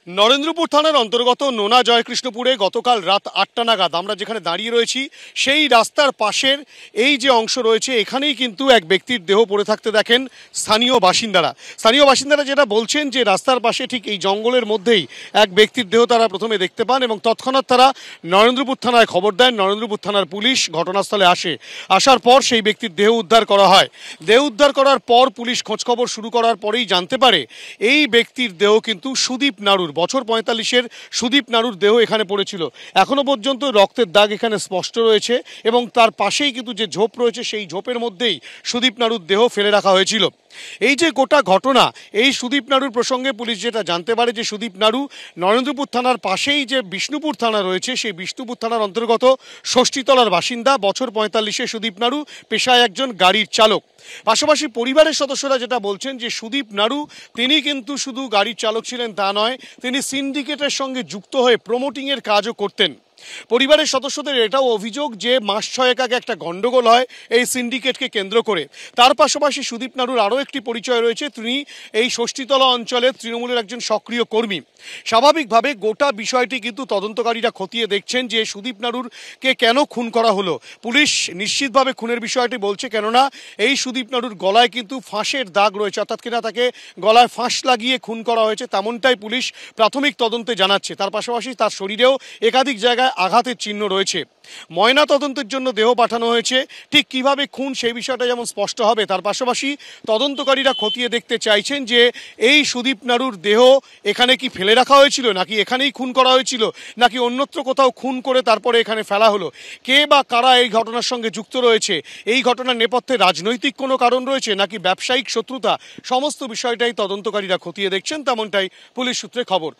নরেন্দ্রপুর থানার অন্তর্গত নোনা জয়কৃষ্ণপুরে গতকাল রাত ৮টা নাগাদ আমরা যেখানে দাঁড়িয়ে রয়েছি সেই রাস্তার পাশের এই যে অংশ রয়েছে এখানেই কিন্তু এক ব্যক্তির দেহ পড়ে থাকতে দেখেন স্থানীয় বাসিন্দারা যেটা বলছেন যে রাস্তার পাশে ঠিক এই জঙ্গলের মধ্যেই এক ব্যক্তির দেহ তারা প্রথমে দেখতে পান এবং তৎক্ষণাৎ তারা নরেন্দ্রপুর থানায় খবর দেন। নরেন্দ্রপুর থানার পুলিশ ঘটনাস্থলে আসার পর সেই ব্যক্তির দেহ উদ্ধার করা হয়। দেহ উদ্ধার করার পর পুলিশ খোঁজখবর শুরু করার পরেই জানতে পারে এই ব্যক্তির দেহ কিন্তু সুদীপ নাড়ুর, বছর ৪৫-এর সুদীপ নাড়ুর দেহ এখানে পড়েছিল। এখনো পর্যন্ত রক্তের দাগ এখানে স্পষ্ট রয়েছে এবং তার পাশেই কিন্তু যে ঝোপ রয়েছে সেই ঝোপের মধ্যেই সুদীপ নাড়ুর দেহ ফেলে রাখা হয়েছিল। এই যে গোটা ঘটনা, এই সুদীপ নাড়ুর প্রসঙ্গে পুলিশ যেটা জানতে পারে যে সুদীপ নাড়ু নরেন্দ্রপুর থানার পাশেই যে বিষ্ণুপুর থানা রয়েছে সেই বিষ্ণুপুর থানার অন্তর্গত ষষ্ঠীতলার বাসিন্দা। বছর ৪৫-এ সুদীপ নাড়ু, পেশায় একজন গাড়ির চালক। পাশাপাশি পরিবারের সদস্যরা যেটা বলছেন যে সুদীপ নাড়ু তিনি কিন্তু শুধু গাড়ির চালক ছিলেন তা নয়, তিনি সিন্ডিকেটের সঙ্গে যুক্ত হয়ে প্রমোটিংয়ের কাজও করতেন। পরিবারের সদস্যদের এটাও অভিযোগ যে মাস ছয়েক আগে একটা গন্ডগোল হয় এই সিন্ডিকেটকে কেন্দ্র করে। তার পাশাপাশি সুদীপ নাড়ুর আরও একটি পরিচয় রয়েছে, তিনি এই ষষ্ঠীতলা অঞ্চলে তৃণমূলের একজন সক্রিয় কর্মী। স্বাভাবিকভাবে গোটা বিষয়টি কিন্তু তদন্তকারীরা খতিয়ে দেখছেন যে সুদীপ নাড়ুরকে কেন খুন করা হলো। পুলিশ নিশ্চিতভাবে খুনের বিষয়টি বলছে, কেননা এই সুদীপ নাড়ুর গলায় কিন্তু ফাঁসের দাগ রয়েছে, অর্থাৎ কিনা তাকে গলায় ফাঁস লাগিয়ে খুন করা হয়েছে তেমনটাই পুলিশ প্রাথমিক তদন্তে জানাচ্ছে। তার পাশাপাশি তার শরীরেও একাধিক জায়গায় আঘাতের চিহ্ন রয়েছে। ময়না তদন্তের জন্য দেহ পাঠানো হয়েছে। ঠিক কিভাবে খুন সেই বিষয়টা যেমন স্পষ্ট হবে, তার পাশাপাশি তদন্তকারীরা খতিয়ে দেখতে চাইছেন যে এই সুদীপ নাড়ুর দেহ এখানে কি ফেলে রাখা হয়েছিল, নাকি এখানেই খুন করা হয়েছিল, নাকি অন্যত্র কোথাও খুন করে তারপরে এখানে ফেলা হলো। কে বা কারা এই ঘটনার সঙ্গে যুক্ত রয়েছে, এই ঘটনার নেপথ্যে রাজনৈতিক কোনো কারণ রয়েছে নাকি ব্যবসায়িক শত্রুতা, সমস্ত বিষয়টাই তদন্তকারীরা খতিয়ে দেখছেন তেমনটাই পুলিশ সূত্রে খবর।